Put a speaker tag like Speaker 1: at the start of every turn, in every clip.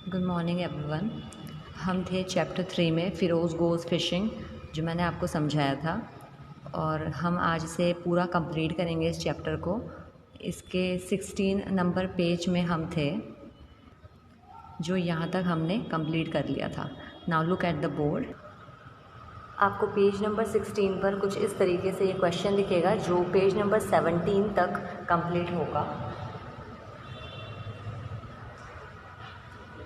Speaker 1: Good morning everyone. हम थे chapter 3 में फ़िरोज़ गोज़ फिशिंग, जो मैंने आपको समझाया था, और हम आज इसे पूरा कंप्लीट करेंगे इस चैप्टर को। इसके 16 नंबर पेज में हम थे, जो यहाँ तक हमने कंप्लीट कर लिया था। Now look at the board. आपको पेज नंबर 16 पर कुछ इस तरीके से ये क्वेश्चन दिखेगा, जो पेज नंबर 17 तक कंप्लीट होगा।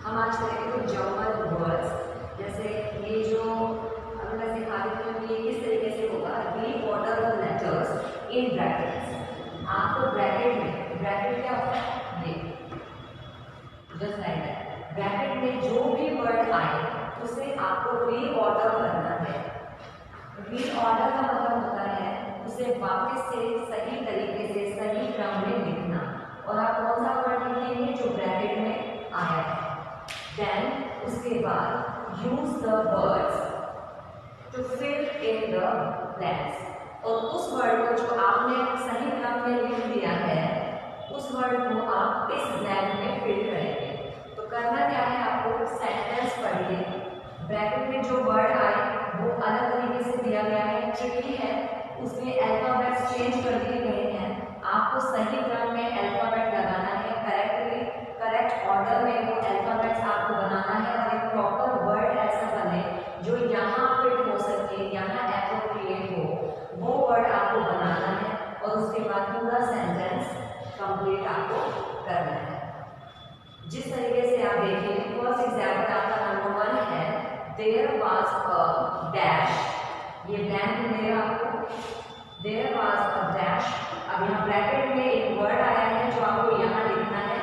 Speaker 1: हम आज करेंगे कुछ जर्मन वर्ड्स, जैसे ये जो अभी मैं सिखा देती हूँ कि ये किस तरीके से होगा। Read order the letters in brackets. आपको ब्रैकेट क्या होता है, ये जस्ट लाइक दैट। ब्रैकेट में जो भी वर्ड आए उसे आपको री ऑर्डर करना है। री ऑर्डर का मतलब होता है उसे वापस से सही तरीके से सही क्रम में लिखना। और आप कौन सा वर्ड लिखेंगे जो ब्रैकेट में आया है। Then उसके बाद use the words to fill in the blanks। और उस वर्ड को जो आपने सही क्रम में लिख दिया है, उस वर्ड को आप इस ब्लैंक में फिल करेंगे। तो करना क्या है, आपको सेंटेंस पढ़िए। ब्रैकेट में जो वर्ड आए वो अलग तरीके से दिया गया है, ट्रिकी है, उसमें अल्फाबेट्स चेंज कर दिए गए हैं। आपको सही क्रम में अल्फाबेट लगाना है, करेक्ट ऑर्डर में वो अल्फाबेट्स आपको बनाना है, और एक प्रॉपर वर्ड ऐसा बने जो यहाँ फिट हो सके, यहाँ एप्रोप्रिएट हो, वो वर्ड आपको बनाना है। और उसके बाद पूरा सेंटेंस कंप्लीट आपको करना है। जिस तरीके से आप देखेंगे, फर्स्ट एग्जाम्पल आपका नंबर 1 है, देयर वाज अ डैश। ये ब्लैंक मिलेगा आपको, देयर वाज अ डैश। अब यहाँ ब्रैकेट में एक वर्ड आया है जो आपको यहाँ लिखना है।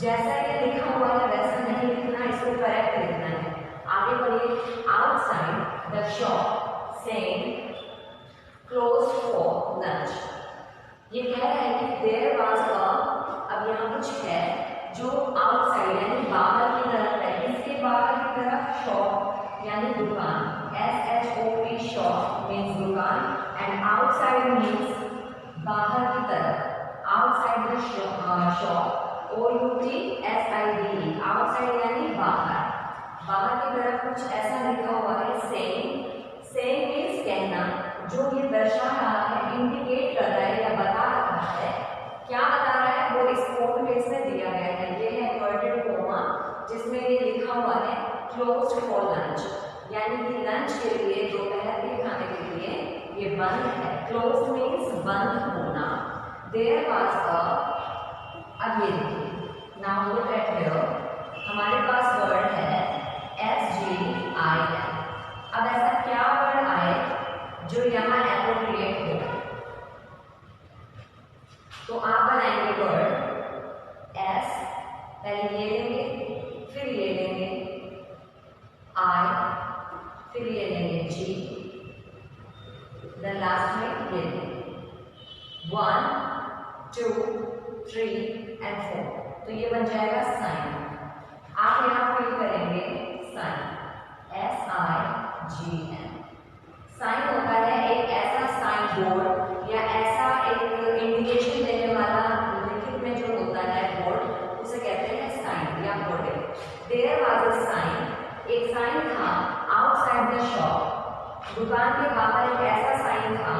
Speaker 1: जैसा ये लिखा हुआ है वैसा नहीं लिखना, इसको करेक्ट लिखना है। आगे बढ़िए। Outside the shop saying close for lunch. ये कह रहा है कि देयर वाज अ, अब यहाँ कुछ है जो आउटसाइड यानी बाहर की तरफ है। इसके बाहर की तरफ शॉप यानी दुकान, SHOP शॉप मीन्स दुकान, एंड आउटसाइड मीन्स बाहर की तरफ। Outside the shop OUTSIDE, outside यानी बाहर, बाहर की तरफ कुछ ऐसा लिखा हुआ है। सेइंग मीन्स कहना, जो ये दर्शा रहा है, इंडिकेट कर रहा है या बता रहा है। क्या बता रहा है वो इस कोड में इसमें दिया गया है। ये है इन्वर्टेड कोमा, जिसमें ये लिखा हुआ है क्लोज्ड फॉर लंच, यानी कि लंच के लिए, दोपहर के खाने के लिए ये बंद है। क्लोज मीन्स बंद होना। देयर वाज अ, अब ये देखिए, नाउ लुक एट हियर, हमारे पास वर्ड है SGIN। अब ऐसा क्या वर्ड आए जो यहाँ एप्रोप्रिएट हो, तो आप बनाएंगे वर्ड S, पहले ये लेंगे, फिर ये लेंगे I, फिर ये लेंगे G, देन लास्ट में ये लेंगे 1 2 3 and 4। तो ये बन जाएगा साइन। आप यहाँ फिल करेंगे साइन, SIGN। साइन होता है एक ऐसा साइन बोर्ड या ऐसा एक इंडिकेशन देने वाला लिखित में जो होता है बोर्ड, उसे कहते हैं साइन या boarding. There was a sign, एक साइन था आउटसाइड द शॉप, दुकान के बाहर एक ऐसा साइन था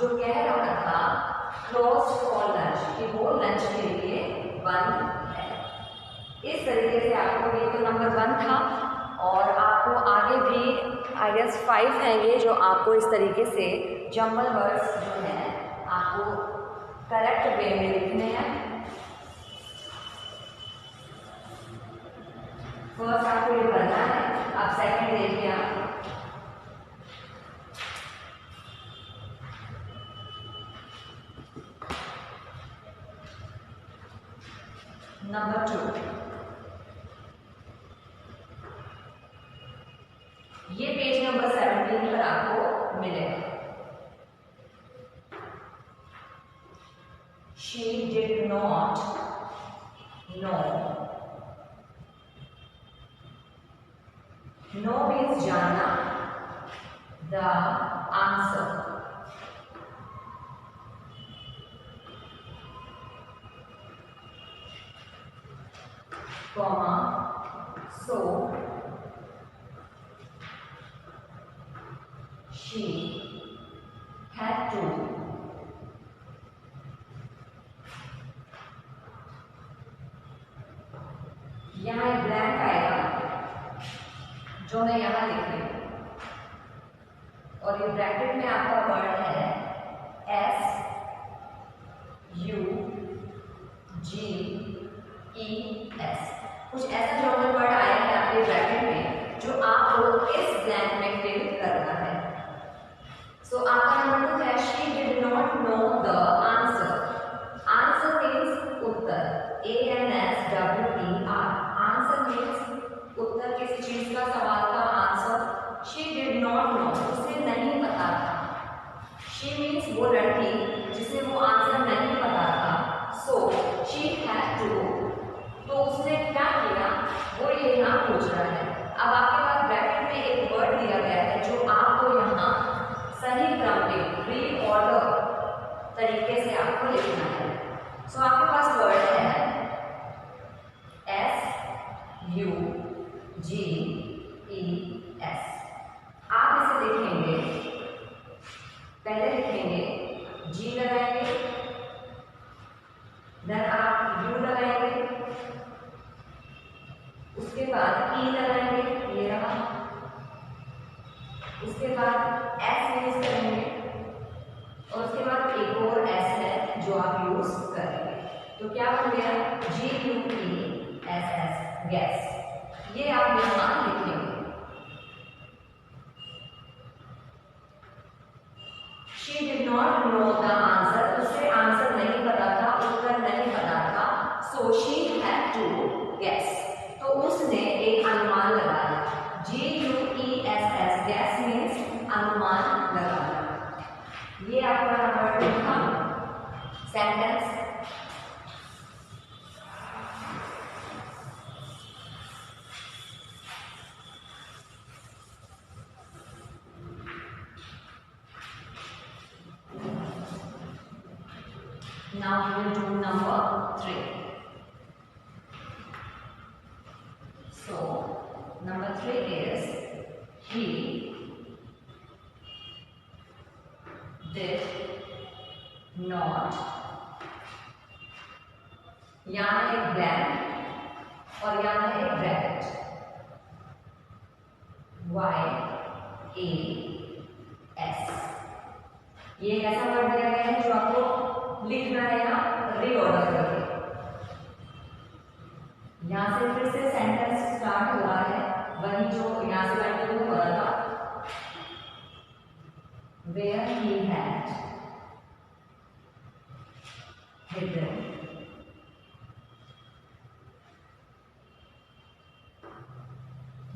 Speaker 1: जो कह रहा था क्लोज्ड फॉर लंच, कि वो लंच के लिए बंद है। इस तरीके से आपको, ये तो नंबर 1 था, और आपको आगे भी आई गेस 5 हैं ये, जो आपको इस तरीके से जंबल वर्ड्स जो हैं आपको करेक्ट वे में लिखने हैं। फर्स्ट आपको ये करना है। अब सेकंड देखिए आप, नंबर 2, ये पेज नंबर 17 पर आपको मिलेगा। She did not know। Know means जानना, the answer। Comma So she had to यहाँ एक ब्लैंक आएगा जो मैं यहाँ लिख रही हूँ, और ये ब्रैकेट में आपका वर्ड है SUGES। कुछ ऐसा जर्मन वर्ड आया है आपके ब्रैकेट में जो आपको इस ब्लैंक में फिल करना है। सो आपका नंबर 2 है she did not know the answer. Answer means उत्तर, ANSWER। आंसर मीन्स उत्तर, किसी चीज का, सवाल का answer. She did not know, उसे नहीं पता था। शी मीन्स वो लड़की जिसे वो आंसर नहीं पता था। सो शी हैड टू, तो उसने क्या किया वो ये यहाँ पूछ रहा है। अब आपके पास ब्रैकेट में एक वर्ड दिया गया है जो आपको यहाँ सही क्रम में रीऑर्डर तरीके से आपको लिखना है। सो आपके पास वर्ड है SUGES। आप इसे लिखेंगे, पहले लिखेंगे G लगाएंगे, देन आप U लगाएंगे, उसके बाद E लगाएंगे, ये रहा, उसके बाद S यूज करेंगे, और उसके बाद एक और S है जो आप यूज करेंगे। तो क्या बन गया GUESS, गैस। ये आप यहाँ लिखेंगे। She did not know the answer, उसे आंसर नहीं पता था, उत्तर नहीं पता था। So she had to guess, तो उसने एक अनुमान लगाया। GUESS, guess means अनुमान लगाना। ये आपका नंबर 2 था sentence. Now we will do number 3. So number 3 is he did not, यहाँ एक ब्लैंक और यहाँ एक ब्रैकेट, YAS। ये ऐसा वर्ड दिया गया है जो आपको लिखना है या रीऑर्डर करके। यहाँ से फिर से सेंटेंस स्टार्ट हो रहा है, वही जो यहाँ से कंटिन्यू हो रहा था। Where he had hidden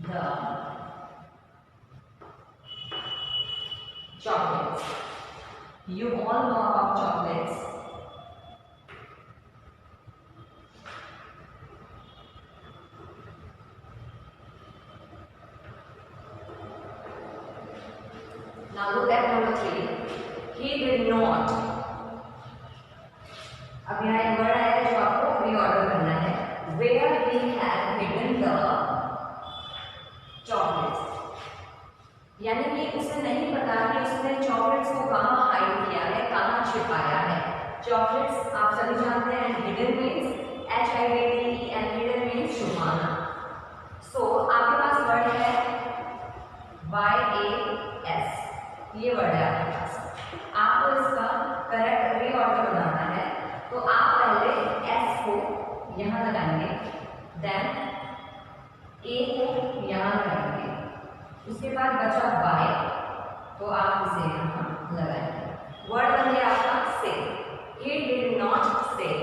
Speaker 1: the chocolates. You all know about chocolates. Now look at number 3. He did not. अब यहाँ एक वर्ड आया है जो आपको रीऑर्डर करना है। Where he had hidden the chocolates, यानी कि उसे नहीं पता कि उसने चॉकलेट्स को कहाँ हाइड किया है, कहाँ छिपाया है। चॉकलेट्स आप सभी जानते हैं, hidden means HIDDEN, hidden means छुपाना। सो आपके पास वर्ड है YAS, ये वर्ड है आपके पास। आपको इसका करेक्ट रीऑर्डर बनाना है, तो आप पहले S को यहाँ लगाएंगे, देन A को यहाँ लगाएंगे, उसके बाद बचा बाय, तो आप इसे यहाँ लगाएंगे। वर्ड बन गया आपका से। He did not say,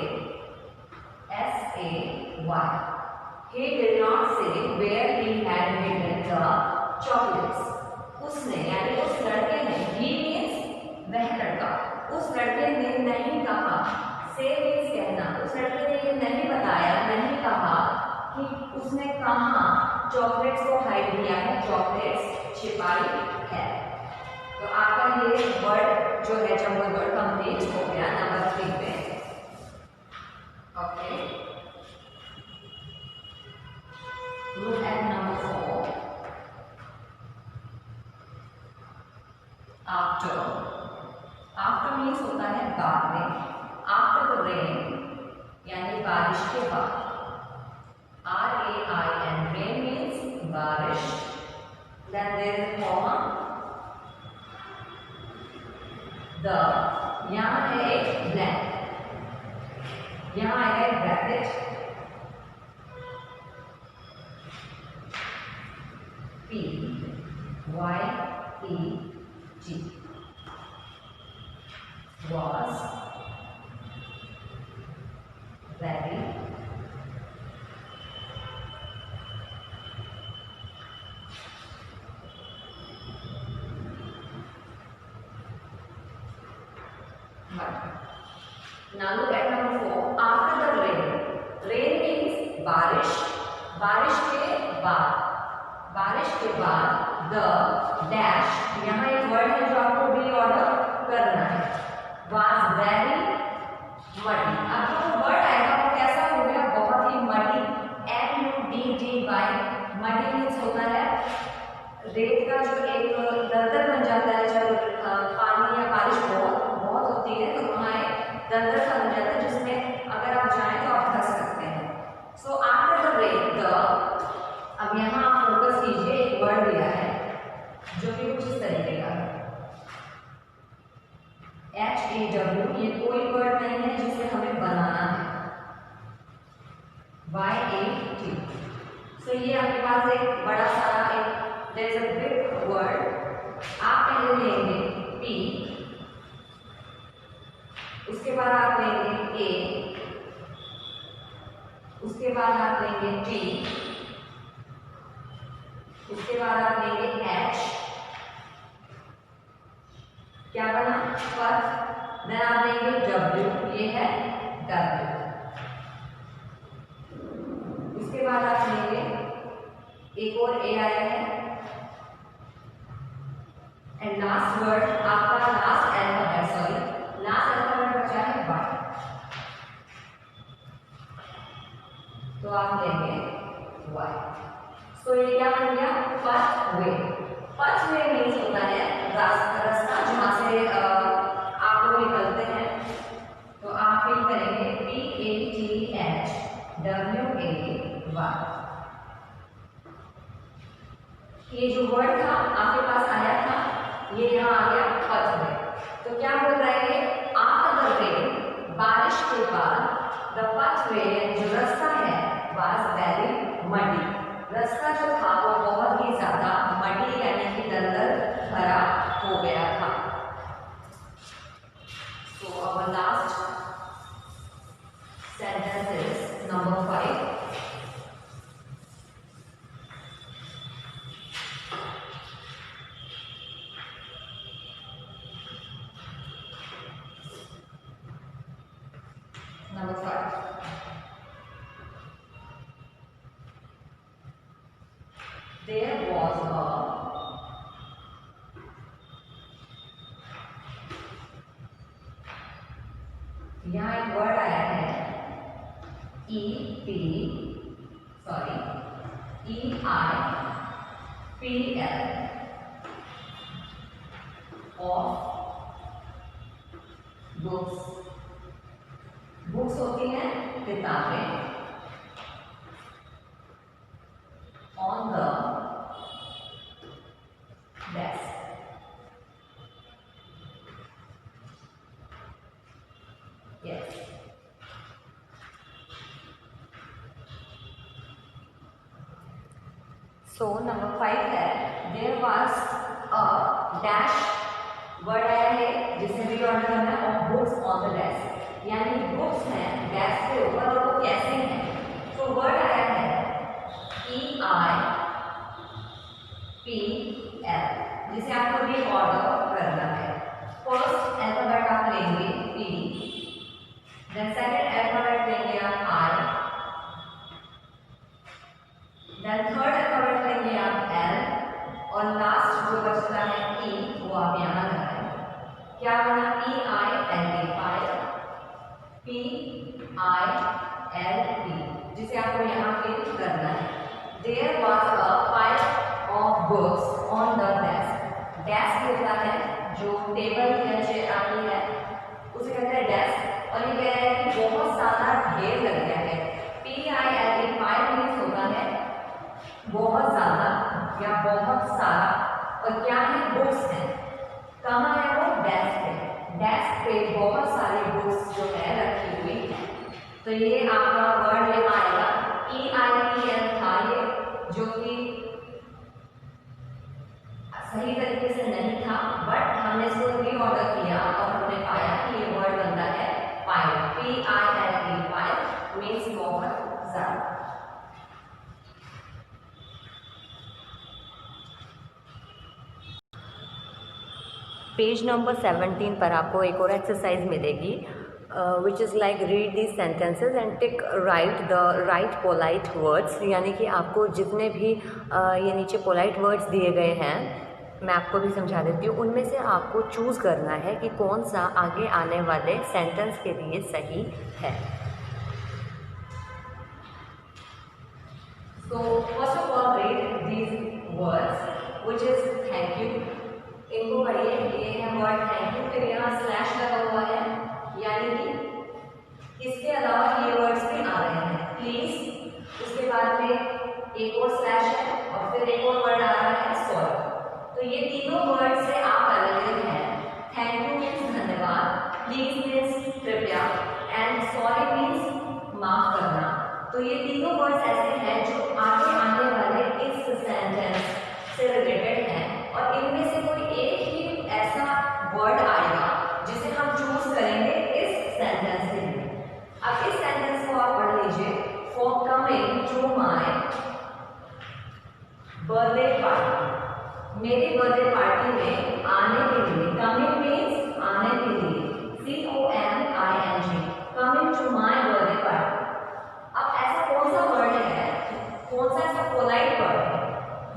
Speaker 1: SAY, he did not say where he had hidden the chocolates। उसने यानी उस लड़के ने, he means वह लड़का, उस लड़के ने नहीं कहा, से means कहना, उस लड़के ने ये नहीं बताया, नहीं कहा कि उसने कहाँ चॉकलेट्स को हाइड किया है, चॉकलेट्स छिपाई है। तो आपका ये वर्ड जो है जंगल वर्ड कंप्लीट हो गया नंबर 3 पे। ओके, लुक एट द, यहाँ है एक ब्लैंक, यहाँ आएगा एक bracket, P Y E G was very muddy. Now look at number 4. After the rain. Rain means बारिश. बारिश के बाद the dash, यहाँ एक वर्ड है जो आपको रीऑर्डर करना है, was very muddy. अब जो वर्ड आएगा वो कैसा हो गया, बहुत ही muddy, M-U-D-D-Y. muddy means होता है रेत का जो एक दलदल बन जाता है, जब पानी या बारिश बहुत होती है तो वहाँ एक दलदल सा बन जाता है जिसमें अगर आप जाएं तो आप फंस सकते हैं. So after the rain the, अब यहाँ आप फोकस कीजिए, एक वर्ड दिया है जो कि कुछ इस तरीके का है, HAW. ये कोई वर्ड नहीं है जिसे हमें बनाना है, YAT. सो ये आपके पास एक बड़ा सारा एक there is a big word. आप पहले लेंगे P, उसके बाद आप लेंगे A, उसके बाद आप लेंगे T, उसके बाद आप लेंगे H. क्या बना, पथ. देन आप लेंगे W, ये है W. उसके बाद आप लेंगे एक और A आया है, एंड लास्ट वर्ड आपका लास्ट अल्फाबेट बचा है Y. तो आप लेंगे Y. तो ये क्या बन गया, first way. First way means होता है रास्ता जहाँ से आप लोग निकलते हैं. तो आप फिल करेंगे PATHWAY. ये जो वर्ड था आपके पास आया था, ये यहाँ आ गया फर्स्ट वे. तो क्या बोल रहा है, आफ्टर द रेन, बारिश के बाद, द फर्स्ट वे जो रास्ता है वाज वेरी मडी. रास्ता जो था वो बहुत ही ज्यादा मडी यानी कि दलदल भरा हो गया था. So our last sentence is number 5. Number 5. There was a यहाँ एक वर्ड आया है EIPL of books. बुक्स होती हैं किताबें. On the desk. Yes. So number 5 है, there was a dash. Word आया है जिसे रीऑर्डर करना है, of books on the desk. यानी बुक्स हैं डेस्क के ऊपर और वो कैसे हैं. तो वर्ड आया है EIPL जिसे आपको रीऑर्डर करना है. फर्स्ट अल्फाबेट आप लेंगे P, देन सेकंड अल्फाबेट लेंगे आप I, देन थर्ड अल्फाबेट लेंगे आप L, और लास्ट जो बचता है E वो आप यहाँ लगाएं. क्या बना, EILE, PILE, जिसे आपको यहाँ फिल करना है. There was a pile of books on the desk. Desk होता है जो टेबल या चेयर आती है उसे कहते हैं डेस्क. और ये कह रहा है कि बहुत सारा ढेर लग गया है. PILE, पाइल मीन्स होता है बहुत ज्यादा या बहुत सारा. और क्या है, बुक्स है. कहाँ है वो, डेस्क है. डेस्क पे बहुत सारी बुक्स जो है रखी हुई है। तो ये आपका वर्ड यहाँ आएगा EIPL था ये, जो कि सही तरीके से नहीं था, बट हमने इसको रीऑर्डर किया और हमने पाया कि ये वर्ड बनता है पाइल। PILE, पाइल मीन्स बहुत ज्यादा। पेज नंबर 17 पर आपको एक और एक्सरसाइज मिलेगी, which is like read the sentences and tick right the right polite words. यानी कि आपको जितने भी ये नीचे पोलाइट वर्ड्स दिए गए हैं, मैं आपको भी समझा देती हूँ, उनमें से आपको चूज़ करना है कि कौन सा आगे आने वाले सेंटेंस के लिए सही है। So first of all read these words, which is thank you। इनको पढ़िए। ये है वर्ड थैंक यू, फिर यहाँ स्लैश लगा हुआ है, यानी कि इसके अलावा ये वर्ड्स भी आ रहे हैं प्लीज, उसके बाद में एक और स्लैश है और फिर एक और वर्ड आ रहा है सॉरी। तो ये तीनों वर्ड से आप अलग हैं। थैंक यू मीन्स धन्यवाद, प्लीज मीन्स कृपया, एंड सॉरी मीन्स माफ करना। तो ये तीनों वर्ड्स ऐसे हैं जो आगे आने वाले इस सेंटेंस से रिलेटेड हैं, और इनमें से कोई एक ही ऐसा वर्ड आएगा जिसे हम चूज करेंगे इस सेंटेंस के लिए। अब इस सेंटेंस को आप पढ़ लीजिए। For coming to my birthday party, मेरी बर्थडे पार्टी में आने के लिए, कमिंग मीन्स आने के लिए, COMING, coming to my birthday party. अब ऐसा कौन सा वर्ड है, कौन सा ऐसा पोलाइट वर्ड है?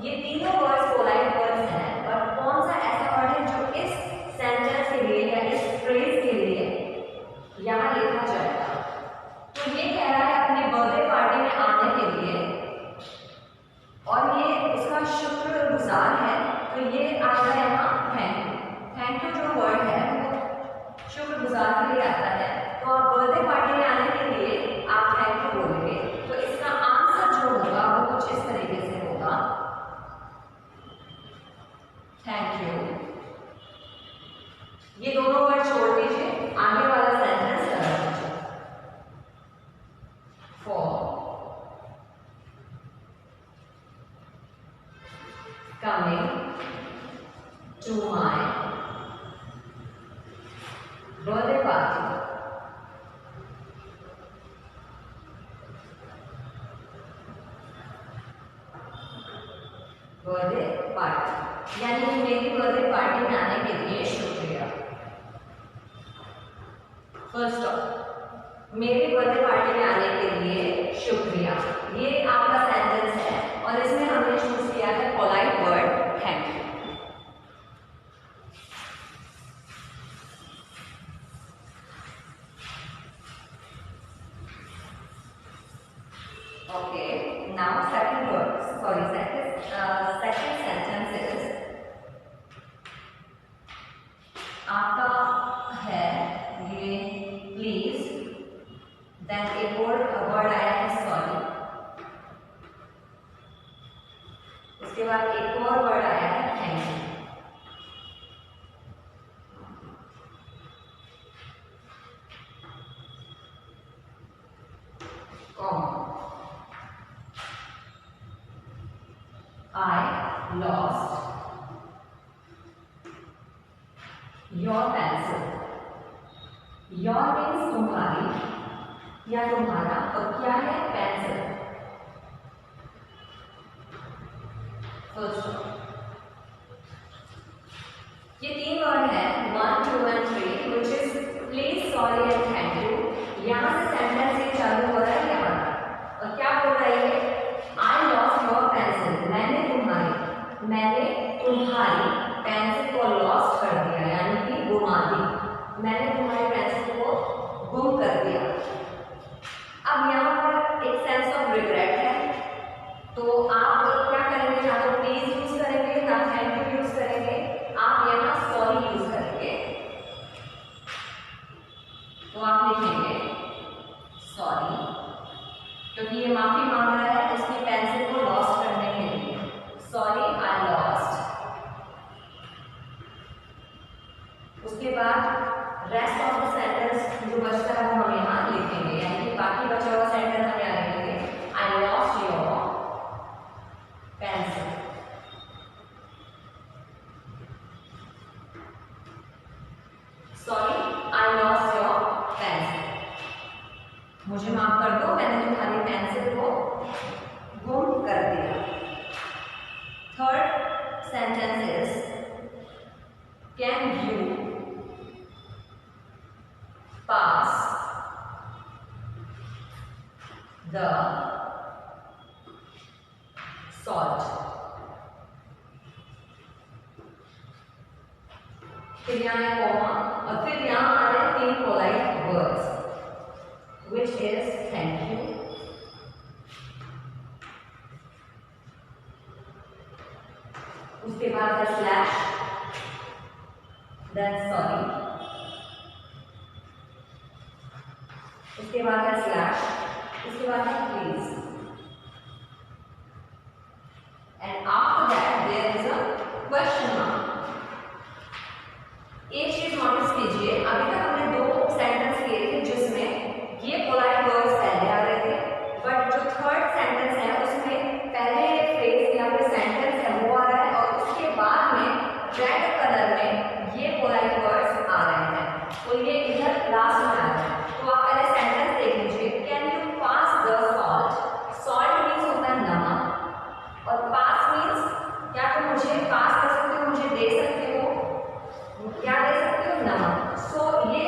Speaker 1: ये तीनों वर्ड्स पोलाइट वर्ड्स हैं, पर कौन सा ऐसा वर्ड है जो इस सेंटेंस के लिए या इस फ्रेज के लिए यहाँ लिखा जाएगा? तो ये कह रहा है अपनी बर्थडे पार्टी में आने के लिए, और ये उसका शुक्रगुजार है, तो ये आता है यहाँ थैंक यू। थैंक यू जो वर्ड है वो शुक्रगुजार के लिए आता है। तो आप बर्थडे पार्टी में आने के लिए आप थैंक यू बोलेंगे। तो इसका आंसर जो होगा वो कुछ इस तरीके से होगा, थैंक यू। ये दोनों वर्ड छोड़ दीजिए, आगे वाला सेंटेंस लगा दीजिए। For coming to my birthday party, birthday party यानी कि मेरी बर्थडे पार्टी में आने के लिए शुक्रिया। फर्स्ट ऑफ, मेरी बर्थडे पार्टी में आने के लिए शुक्रिया, ये आपका सेंटेंस है, और इसमें हमने चूज किया है polite word thank you. Okay, now second word, second sentence is आपका है ये प्लीज, देन एक और वर्ड आया है सॉरी, उसके बाद एक और वर्ड आया है thank you. I lost your pencil. Your means तुम्हारी या तुम्हारा, और क्या है पेंसिल। फर्स्ट ये तीन वर्ड है 1, 2 and 3, which is please, sorry and thank you। यहाँ से सेंटेंस ये चालू हो रहा है यहाँ, और क्या बोल रहा है? I lost your pencil, मैंने तुम्हारी पेंसिल को लॉस्ट कर दिया, यानी कि गुमा दी। मैंने तुम्हारी पेंसिल को गुम कर दिया। अब यहाँ पर एक सेंस ऑफ रिग्रेट है, तो आप क्या करेंगे? ना तो प्लीज यूज करेंगे, ना थैंक यू यूज करेंगे, आप यहाँ सॉरी यूज करेंगे। तो आप लिखेंगे सॉरी, क्योंकि ये माफी मांग रहा है उसकी पेंसिल को लॉस्ट करने के लिए। Sorry I lost. उसके बाद salt. फिर यहाँ है कॉमा और फिर यहाँ आ रहे हैं 3 polite words which is thank you, उसके बाद है स्लैश, then sorry, उसके बाद है स्लैश, उसके बाद है please, and after that there is a question mark. एक चीज नोटिस कीजिए, अभी तक हमने 2 सेंटेंस किए थे जिसमें ये पोलाइट वर्ड्स पहले आ रहे थे, बट जो थर्ड सेंटेंस है उसमें पहले फ्रेज या फिर सेंटेंस है वो आ रहा है और उसके बाद में रेड कलर में ये पोलाइट वर्ड्स आ रहे हैं, तो ये इधर लास्ट में आ रहा है। तो आप पहले सेंटेंस देख लीजिए, can you pass the salt. Salt means होता है नमक और पास मीन्स क्या तुम मुझे पास कर सकते हो, मुझे दे सकते हो, क्या दे सकते हो, नमक। सो ये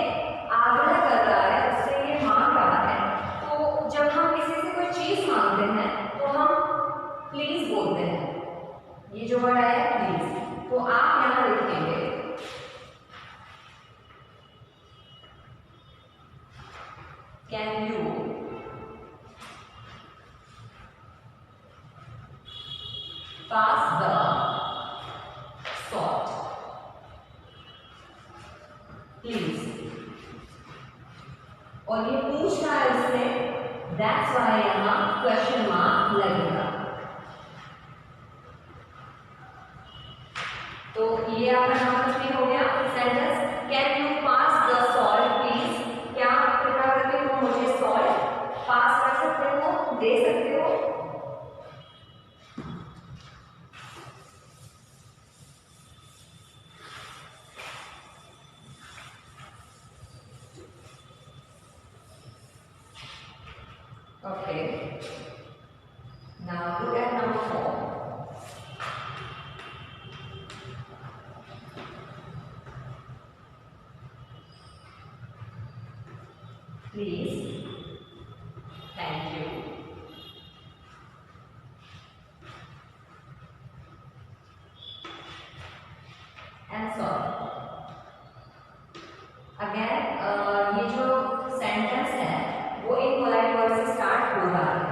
Speaker 1: आग्रह कर रहा है, उससे ये मांग रहा है। तो जब हम किसी से कोई चीज मांगते हैं तो हम प्लीज बोलते हैं, ये जो वर्ड आया है प्लीज, तो आप यहाँ लिखेंगे can you pass the salt please. और ये पूछ रहा है उससे, दैट्स व्हाई यहां क्वेश्चन मार्क लगेगा। तो ये आपका नंबर 3 हो गया sentence, can you pass the salt please. क्या कृपया करके तुम मुझे सॉल्ट पास कर सकते हो, दे सकते हो। Okay. Now look at number 4. Please, thank you, and sorry. Again, ये जो सेंटेंस है वो एक पोलाइट वर्ड से स्टार्ट हो रहा है।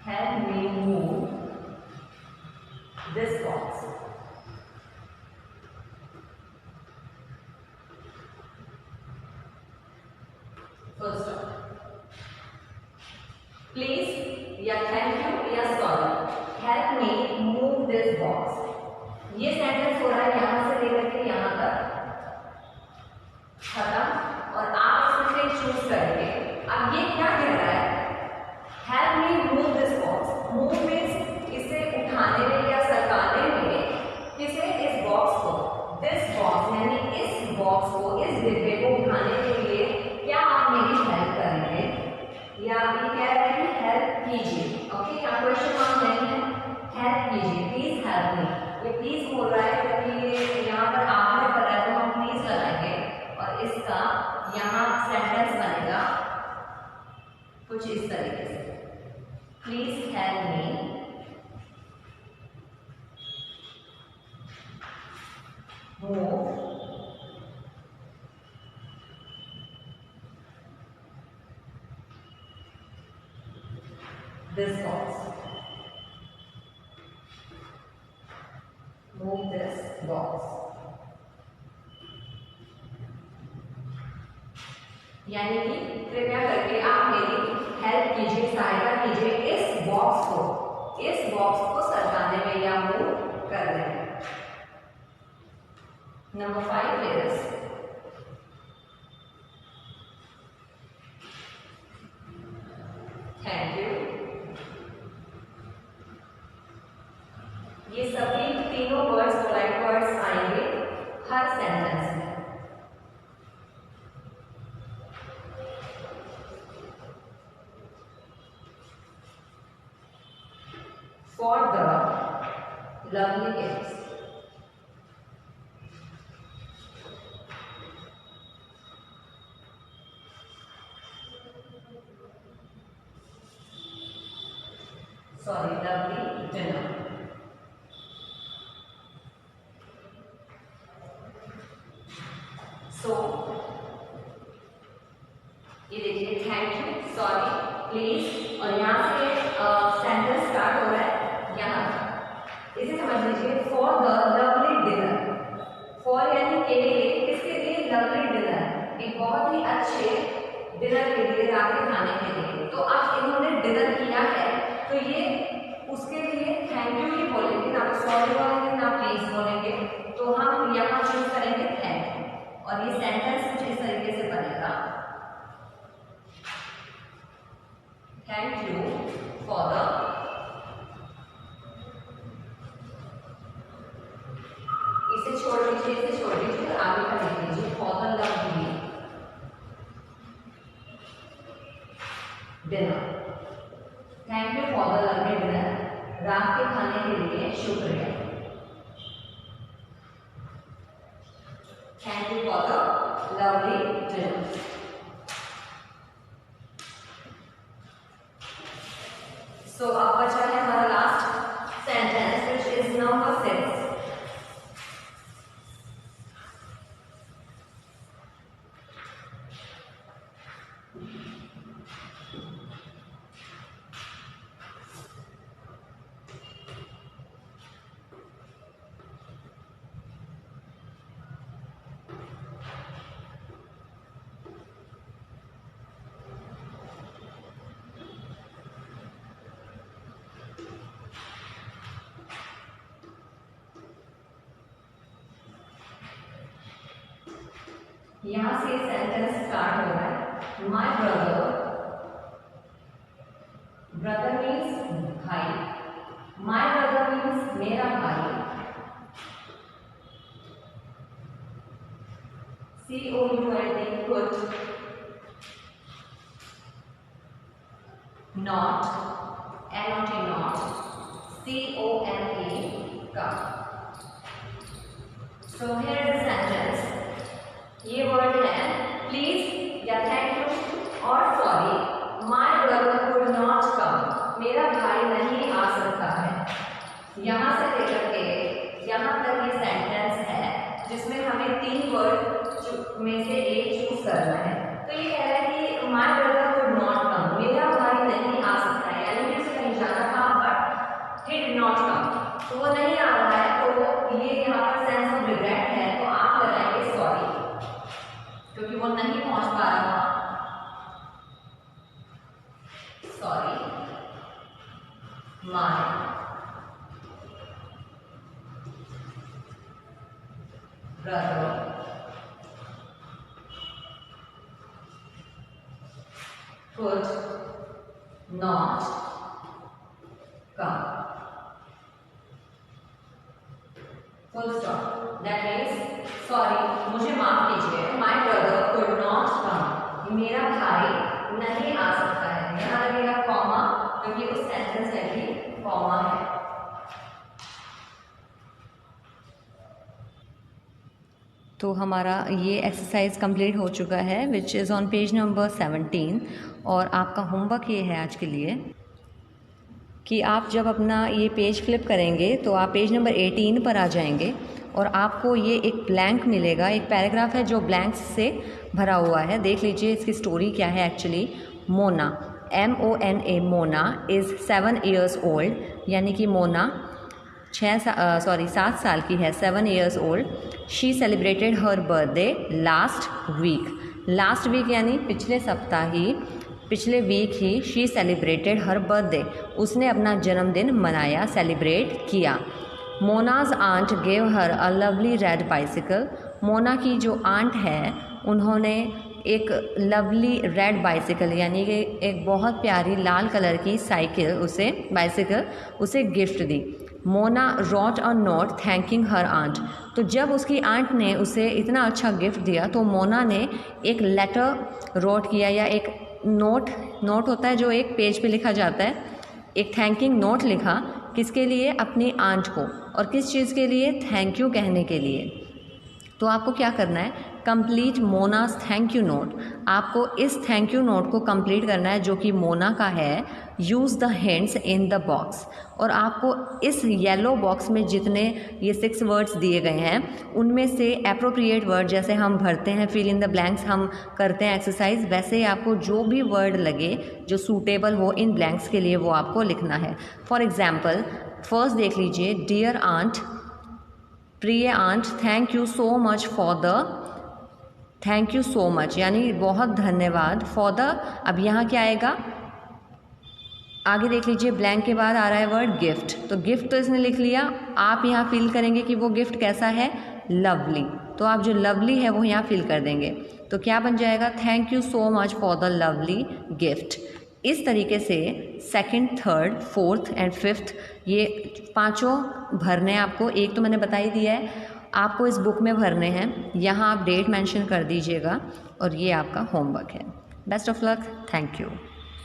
Speaker 1: Help me move this box. Full stop. Please या thank you या sorry. Help me move this box. ये सेंटेंस हो रहा है यहां से लेकर के यहां तक खत्म, और आप इसमें से चूज करेंगे। अब ये क्या कह रहा है, help me move this box. Move means इसे उठाने में या सरकाने में, किसे, इस बॉक्स को, दिस बॉक्स यानी इस बॉक्स को, इस डिब्बे को उठाने के लिए क्या आप मेरी हेल्प करेंगे, या ये कह रहे हैं हेल्प कीजिए। ओके, यहाँ क्वेश्चन मार्क नहीं है, हेल्प कीजिए, प्लीज हेल्प मी। ये प्लीज बोल रहा है क्योंकि ये यहाँ पर आग्रह कर रहा है, तो हम प्लीज लगाएंगे और इसका यहाँ सेंटेंस बनेगा कुछ इस तरीके से, please help me move this box, move this box। यानी कि कृपया करके आप मेरी हेल्प कीजिए, सहायता कीजिए इस बॉक्स को सरकाने में या मूव करने में। Number 5 is thank you. ये सभी तीनों वर्ड्स पोलाइट वर्ड्स आएंगे हर सेंटेंस में। For the lovely gifts, sorry, lovely dinner. So ये देखिए थैंक यू, सॉरी, प्लीज, और यहाँ से सेंटेंस स्टार्ट हो रहा है यहाँ, इसे समझ लीजिए। For the lovely dinner, for यानी के लिए, किसके लिए? लवली डिनर, एक बहुत ही अच्छे डिनर के लिए, रात के खाने के लिए। तो अब इन्होंने डिनर किया है, तो ये उसके लिए थैंक यू ही बोलेंगे, ना सॉरी बोलेंगे ना प्लीज बोलेंगे। तो हम यहाँ चूज करेंगे थैंक यू, और ये सेंटेंस कुछ इस तरीके से बनेगा, थैंक यू फॉर द, इसे छोड़ दीजिए, इसे छोड़ दीजिए, आगे का लिख लीजिए, for the lovely dinner, thank you for the lovely dinner, रात के खाने के लिए शुक्रिया, thank you for the lovely dinner. So अब बचा है हमारा last sentence which is number 6। यहाँ से सेंटेंस स्टार्ट हो रहा है, माय ब्रदर, ब्रदर मीन्स भाई, माय ब्रदर मीन्स मेरा भाई, COULD कुछ, नॉट, NOT नॉट, CONE का। So here is the sentence, ये वर्ड है प्लीज या थैंक यू और sorry, my brother could not come, मेरा भाई नहीं आ सकता है। यहाँ से लेकर के यहाँ तक ये सेंटेंस है, जिसमें हमें 3 वर्ड में से एक चूज करना है। तो ये कह रहा है कि my brother could not come, मेरा भाई नहीं आ सकता है, यानी कि उसे कहीं जाना था but he did not come, तो वो नहीं आ रहा है। तो ये यहाँ पर सेंस ऑफ रिग्रेट है, तो आप लगाएंगे सॉरी, क्योंकि वो नहीं पहुंच पा रहा था, sorry my brother could not come, full stop. That means sorry, मुझे माफ कीजिए, my brother could not come, मेरा भाई नहीं आ सकता है। यहाँ लगेगा कॉमा, क्योंकि उस सेंटेंस में भी कॉमा है। तो हमारा ये एक्सरसाइज कंप्लीट हो चुका है, which is on page number 17। और आपका होमवर्क ये है आज के लिए कि आप जब अपना ये पेज फ्लिप करेंगे तो आप पेज नंबर 18 पर आ जाएंगे, और आपको ये एक ब्लैंक मिलेगा, एक पैराग्राफ है जो ब्लैंक्स से भरा हुआ है। देख लीजिए इसकी स्टोरी क्या है actually. Mona, MONA, Mona is 7 years old, यानी कि मोना 7 साल की है, 7 years old। She celebrated her birthday last week, last week यानी पिछले सप्ताह ही, पिछले वीक ही शी सेलिब्रेटेड हर बर्थडे, उसने अपना जन्मदिन मनाया, सेलिब्रेट किया। Mona's aunt gave her a lovely red bicycle, Mona की जो आंट है उन्होंने एक लवली रेड बाइसिकल यानी कि एक बहुत प्यारी लाल कलर की साइकिल उसे गिफ्ट दी। Mona wrote a note thanking her aunt, तो जब उसकी आंट ने उसे इतना अच्छा गिफ्ट दिया तो मोना ने एक लेटर रोट किया, या एक नोट होता है जो एक पेज पे लिखा जाता है, एक थैंकिंग नोट लिखा। किसके लिए? अपनी आंट को। और किस चीज़ के लिए? थैंक यू कहने के लिए। तो आपको क्या करना है? Complete Mona's thank you note. आपको इस थैंक यू नोट को कंप्लीट करना है जो कि मोना का है। Use the hints in the box, और आपको इस येलो बॉक्स में जितने ये 6 वर्ड्स दिए गए हैं उनमें से एप्रोप्रिएट वर्ड, जैसे हम भरते हैं फिल इन द ब्लैंक्स, हम करते हैं एक्सरसाइज, वैसे ही आपको जो भी वर्ड लगे जो सूटेबल हो इन ब्लैंक्स के लिए वो आपको लिखना है। फॉर एग्जाम्पल फर्स्ट देख लीजिए, डियर आंट, प्रिय aunt, thank you so much for the, thank you so much यानी बहुत धन्यवाद, फॉर द, अब यहाँ क्या आएगा, आगे देख लीजिए ब्लैंक के बाद आ रहा है वर्ड गिफ्ट, तो गिफ्ट तो इसने लिख लिया, आप यहाँ फिल करेंगे कि वो गिफ्ट कैसा है, लवली, तो आप जो लवली है वो यहाँ फिल कर देंगे, तो क्या बन जाएगा, thank you so much for the lovely gift. इस तरीके से second, third, fourth and fifth ये पांचों भरने हैं आपको। एक तो मैंने बता ही दिया है, आपको इस बुक में भरने हैं, यहाँ आप डेट मेंशन कर दीजिएगा और ये आपका होमवर्क है। Best of luck, thank you.